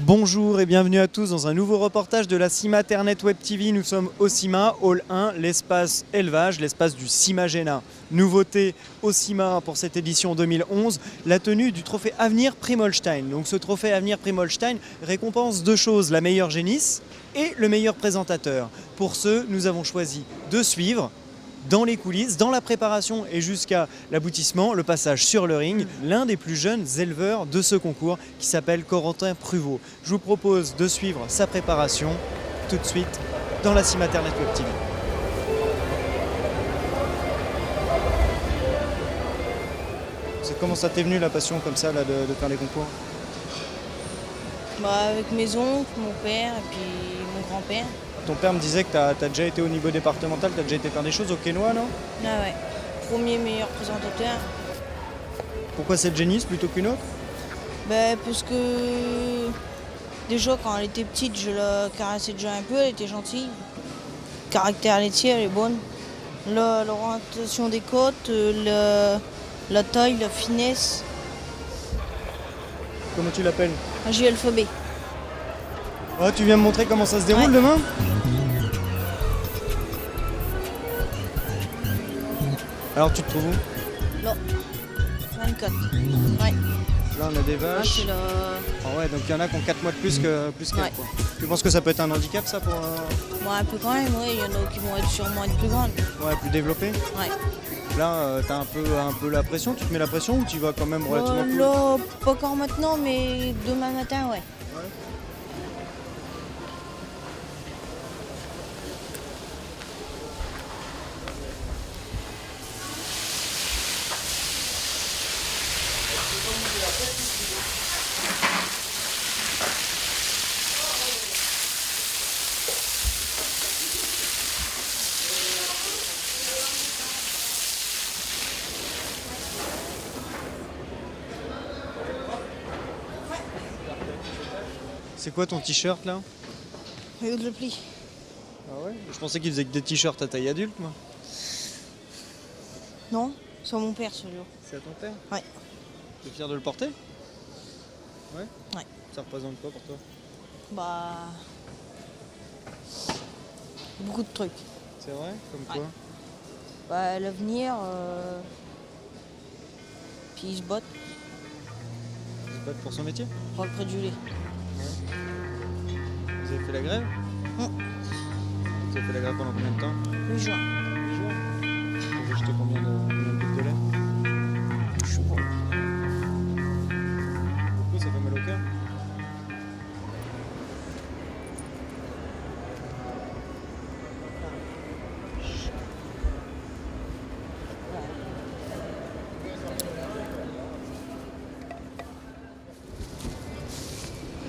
Bonjour et bienvenue à tous dans un nouveau reportage de la CIMA Internet Web TV. Nous sommes au CIMA, Hall 1, l'espace élevage, l'espace du CIMAGENA. Nouveauté au CIMA pour cette édition 2011, la tenue du trophée Avenir Prix Holstein. Donc ce trophée Avenir Prix Holstein récompense deux choses, la meilleure génisse et le meilleur présentateur. Pour ce, nous avons choisi de suivre dans les coulisses, dans la préparation et jusqu'à l'aboutissement, le passage sur le ring, l'un des plus jeunes éleveurs de ce concours qui s'appelle Corentin Pruvot. Je vous propose de suivre sa préparation tout de suite dans la CIMA Internet Web TV. Comment ça t'est venu la passion comme ça là, de faire les concours? Avec mes oncles, mon père et puis mon grand-père. Ton père me disait que tu as déjà été au niveau départemental, tu as déjà été faire des choses au Quénois, non? Ah ouais, premier meilleur présentateur. Pourquoi cette génisse plutôt qu'une autre? Parce que déjà quand elle était petite, je la caressais déjà un peu, elle était gentille. Caractère laitier, elle est bonne. L'orientation des côtes, la taille, la finesse. Comment tu l'appelles? J'ai l'alphabet. Oh, tu viens me montrer comment ça se déroule demain? Alors tu te trouves où? Là, 24. Ouais. Là on a des vaches. Là, Ah ouais, donc il y en a qui ont 4 mois de plus qu'elle. Ouais. Quoi. Tu penses que ça peut être un handicap ça pour un peu quand même, oui. Il y en a qui vont être sûrement être plus grandes. Ouais, plus développé? Ouais. Là, t'as un peu la pression, tu te mets la pression ou tu vas quand même relativement cool? Là, pas encore maintenant, mais demain matin, ouais. C'est quoi ton t-shirt là? Regarde le pli. Ah ouais? Je pensais qu'ils faisaient que des t-shirts à taille adulte moi. Non, c'est à mon père celui-là. C'est à ton père? Ouais. T'es fier de le porter? Ouais? Ouais. Ça représente quoi pour toi? Beaucoup de trucs. C'est vrai? Comme quoi? L'avenir, puis il se botte, Il se bat pour son métier? pour le près du lait. Vous avez fait la grève? Vous avez fait la grève pendant combien de temps? 8 juin. 8 jours. Vous avez acheté combien de litres de lait? Je sais pas. Beaucoup, ça fait mal au cœur?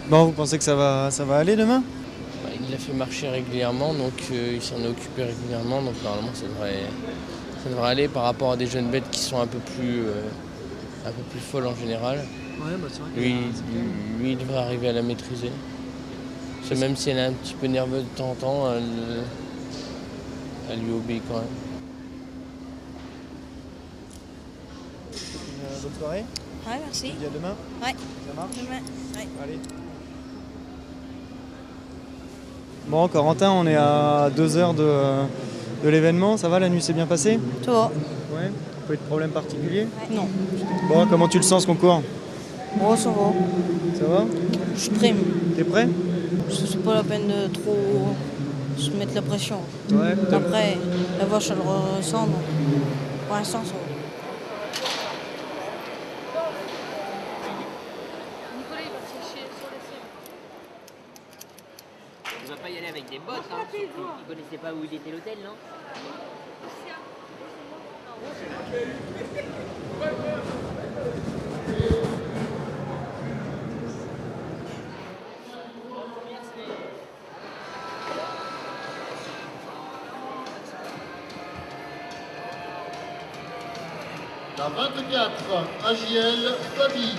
Bon, vous pensez que ça va aller demain? Il l'a fait marcher régulièrement, donc il s'en est occupé régulièrement, donc normalement ça devrait aller par rapport à des jeunes bêtes qui sont un peu plus folles en général. Ouais, c'est vrai. Lui, il devrait arriver à la maîtriser. Parce que même si elle est un petit peu nerveuse de temps en temps, elle lui obéit quand même. Une bonne soirée. Ouais, merci. Je vous dis à demain. Ouais. Ça marche? Demain. Ouais. Allez. Bon, Corentin, on est à 2 heures de l'événement. Ça va, la nuit s'est bien passée? Ça va? Ouais. Pas eu de problème particulier? Non. Bon, comment tu le sens ce concours? Bon, ça va. Ça va? Je suis prêt. T'es prêt? C'est pas la peine de trop se mettre la pression. Ouais. Après, la vache, elle ressent, donc pour l'instant, ça va. On va pas y aller avec des bottes, hein. Vous connaissez pas où il était l'hôtel, non? La 24, AJL Fabi.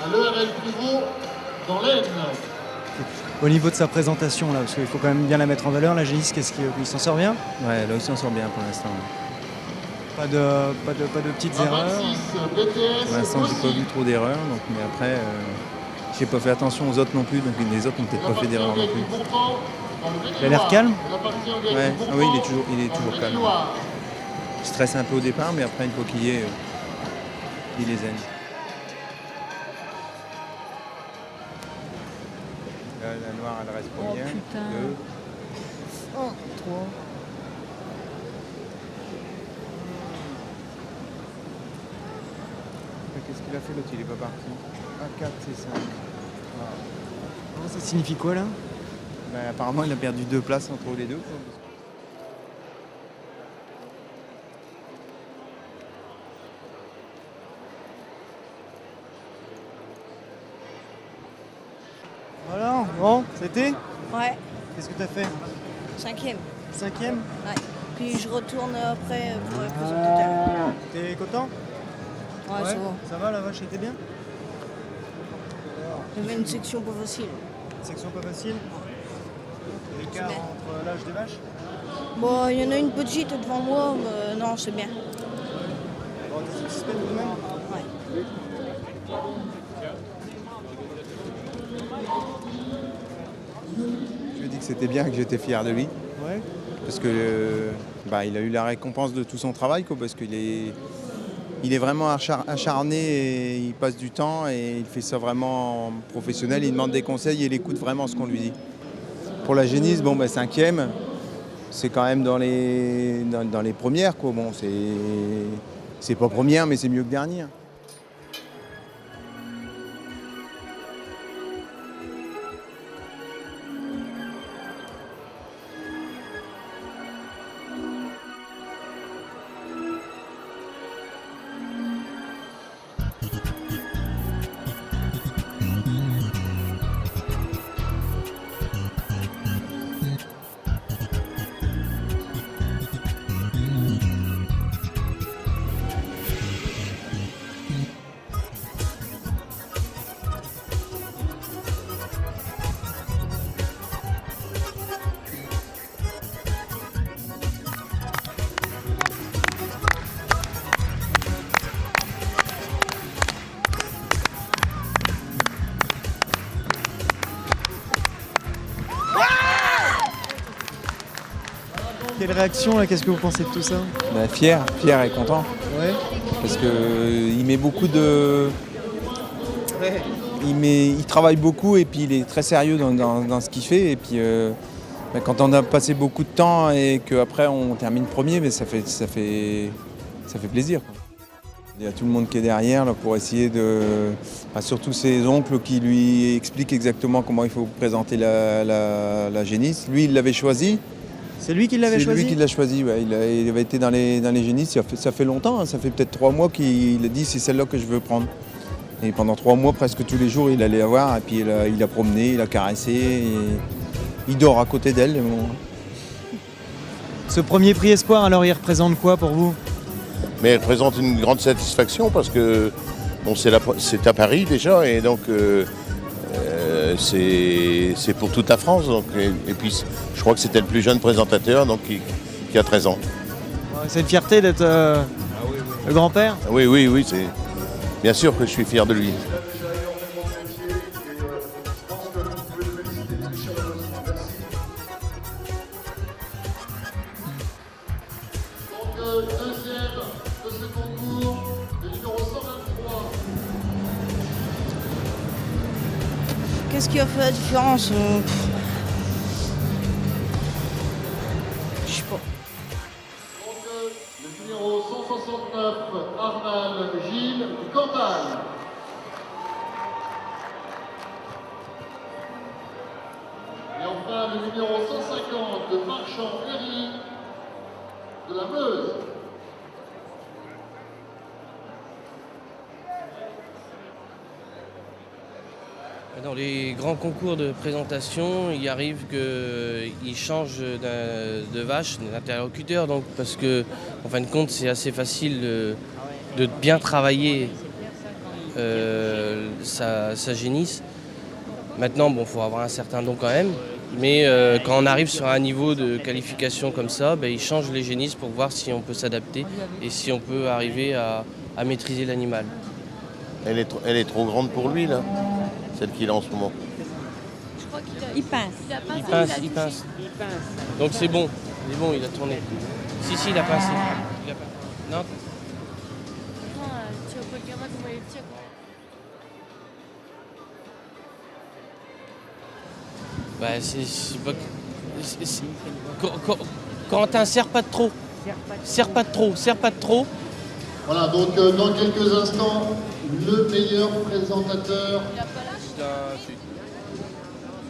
À l'ERL Pruvot, dans l'Aisne. Au niveau de sa présentation, là, parce qu'il faut quand même bien la mettre en valeur, la génisse, il s'en sort bien? Ouais, là aussi on sort bien pour l'instant. Pas de petites erreurs. 26 BTS. Pour l'instant, j'ai pas vu trop d'erreurs, donc, mais après, j'ai pas fait attention aux autres non plus, donc les autres n'ont peut-être pas fait d'erreurs non plus. Il a l'air calme. Ouais, ah oui, il est toujours calme. Il stresse un peu au départ, mais après, une fois qu'il y est, il est zen. Là, la noire, elle reste première. putain. 2. 3. Qu'est-ce qu'il a fait l'autre? Il est pas parti. Ah, 4, c'est 5. Ça signifie quoi là? Ben, apparemment, il a perdu 2 places entre les deux, quoi. Voilà, bon, c'était? Ouais, Qu'est-ce que tu as fait? 5e. 5e? Ouais. Puis je retourne après pour les présentateurs. T'es content? Ouais, c'est bon. Ça va, la vache était bien? J'avais une section pas facile. Section pas facile? L'écart bien. entre l'âge des vaches? Bon, il y en a une petite devant moi, mais non, c'est bien. Bon, t'es satisfait tout de même? Ouais. Je lui ai dit que c'était bien, que j'étais fier de lui. Ouais. Parce que il a eu la récompense de tout son travail, quoi, parce qu'il est, il est vraiment acharné et il passe du temps et il fait ça vraiment professionnel. Il demande des conseils et il écoute vraiment ce qu'on lui dit. Pour la génisse, 5e, c'est quand même dans les premières, quoi. Bon, c'est pas première, mais c'est mieux que dernière. Quelle réaction là? Qu'est-ce que vous pensez de tout ça? Fier et content. Ouais. Parce qu'il met beaucoup de... Il travaille beaucoup et puis il est très sérieux dans ce qu'il fait. Et puis quand on a passé beaucoup de temps et qu'après on termine premier, ça fait plaisir, quoi. Il y a tout le monde qui est derrière là, pour essayer de... surtout ses oncles qui lui expliquent exactement comment il faut présenter la génisse. Lui, il l'avait choisi. C'est lui qui l'avait choisi? C'est lui qui l'a choisi, ouais. Il avait été dans les génisses, ça fait longtemps, hein. Ça fait peut-être 3 mois qu'il a dit c'est celle-là que je veux prendre. Et pendant 3 mois, presque tous les jours, il allait la voir, et puis il a promené, il a caressé, et il dort à côté d'elle. Bon. Ce premier prix Espoir, alors il représente quoi pour vous? Mais elle présente une grande satisfaction parce que bon, c'est à Paris déjà, et donc c'est pour toute la France. Donc, et puis je crois que c'était le plus jeune présentateur, donc qui a 13 ans. C'est une fierté d'être le grand-père? Oui, c'est bien sûr que je suis fier de lui. Deuxième de ce concours, le numéro 123. Qu'est-ce qui a fait la différence? Je sais pas. Donc, le numéro 169, Arnal Gilles du Cantal. Et enfin, le numéro 150 de Marchand Ferry de la Meuse. Dans les grands concours de présentation, il arrive qu'ils changent de vache, d'interlocuteur, donc parce que, en fin de compte, c'est assez facile de bien travailler sa génisse. Maintenant, il faut avoir un certain don quand même. Mais quand on arrive sur un niveau de qualification comme ça, ben, ils changent les génisses pour voir si on peut s'adapter et si on peut arriver à maîtriser l'animal. Elle est trop grande pour lui, là, celle qu'il a en ce moment. Il pince. Il pince. Donc c'est bon, il a tourné. Si, il a pincé. Non. Tu vas pas le gamin comment il tire. Bah, c'est pas... Corentin, serre pas de trop. Serre pas de trop. Voilà, donc dans quelques instants, le meilleur présentateur.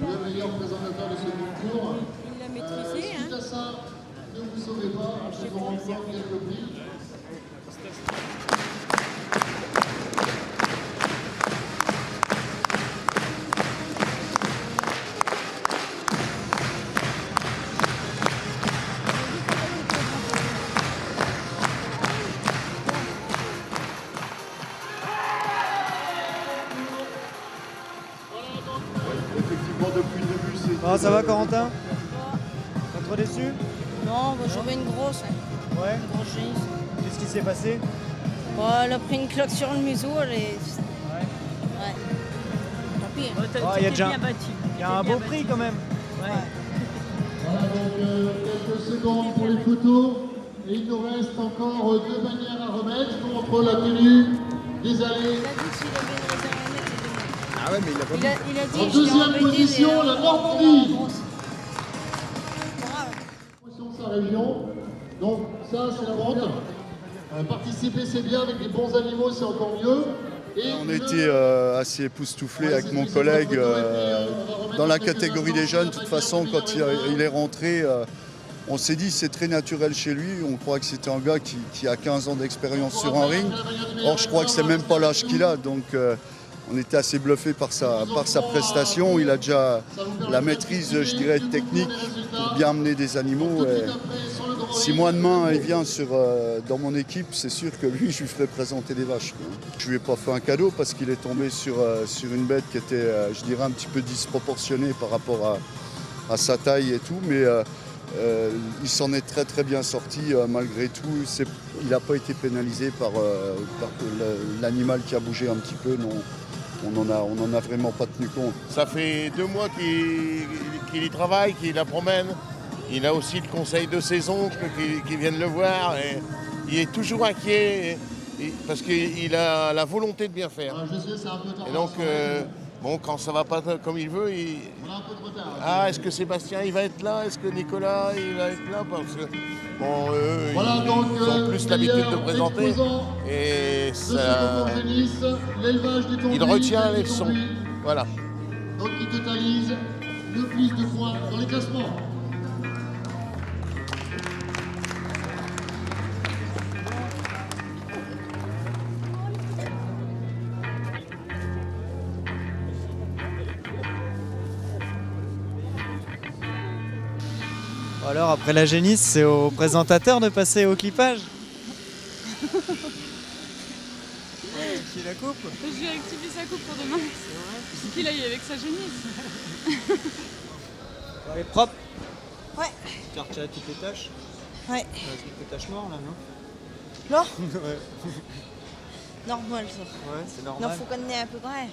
Le meilleur présentateur de ce concours. Il l'a maîtrisé, Suite à ça, ne vous sauvez pas, nous aurons encore quelques prix. Depuis le début, c'est... Ah, ça va Corentin? Pas trop déçu? Non, bah, j'avais une grosse, Ouais. une grosse génisse. Qu'est-ce qui s'est passé? Bah, elle a pris une claque sur le museau, elle est... Ouais. Tant pis. Hein. Ah, il y a déjà il y a un beau prix quand même. Voilà, donc quelques secondes pour les photos. Et il nous reste encore 2 bannières à remettre contre la tenue des allées. Il a dit qu'il avait une réserve à mettre, il est Ah ouais, mais il a pas bon. Il a dit En je l'ai deuxième embêté, position, mais, la Normandie. grosse. Bravo. De sa région. Donc ça, c'est la vente. Participer, c'est bien, avec des bons animaux, c'est encore mieux. Et On a été assez époustouflés avec mon collègue dans la catégorie des jeunes. De toute façon, quand il est rentré, on s'est dit c'est très naturel chez lui. On croit que c'était un gars qui a 15 ans d'expérience sur un ring. Or, je crois que c'est même pas l'âge qu'il a. Donc, on était assez bluffés par sa prestation. Il a déjà la maîtrise, je dirais, technique pour bien amener des animaux. Et si moi demain il vient dans mon équipe, c'est sûr que lui, je lui ferai présenter des vaches. Je lui ai pas fait un cadeau parce qu'il est tombé sur une bête qui était, je dirais, un petit peu disproportionnée par rapport à sa taille et tout. Mais il s'en est très très bien sorti malgré tout. Il n'a pas été pénalisé par l'animal qui a bougé un petit peu. Non. On en a vraiment pas tenu compte. Ça fait 2 mois qu'il y travaille, qu'il la promène. Il a aussi le conseil de ses oncles qui viennent le voir. Et il est toujours inquiet parce qu'il a la volonté de bien faire. Et donc, bon, quand ça va pas comme il veut, est-ce que Sébastien il va être là? Est-ce que Nicolas il va être là? Parce que bon, eux, voilà, donc, ils ont plus l'habitude de présenter. Et ça, il retient les leçons. Voilà. Donc il totalise le plus de points dans les classements. Alors après la génisse, c'est au présentateur de passer au clippage. Qui la coupe? Je vais rectifier sa coupe pour demain. C'est qu'il aille avec sa génisse. Elle est propre? Ouais. Tu as retiré toutes les taches? Ouais. Quelques taches noires là, non? Là Ouais. Normal ça. Ouais, c'est Non, normal. faut qu'on ait un peu près.